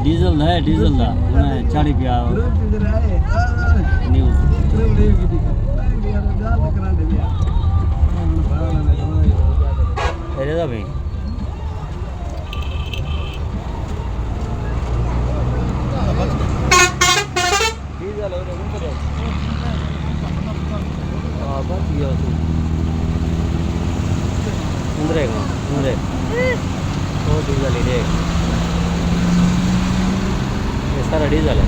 diesel है diesel दा मैं 40 पिया न्यूज़ अरे दा भाई डीजल है बस गया तू उंदरेगा उंदरे तो डीजल ही रे ये सारा डीजल है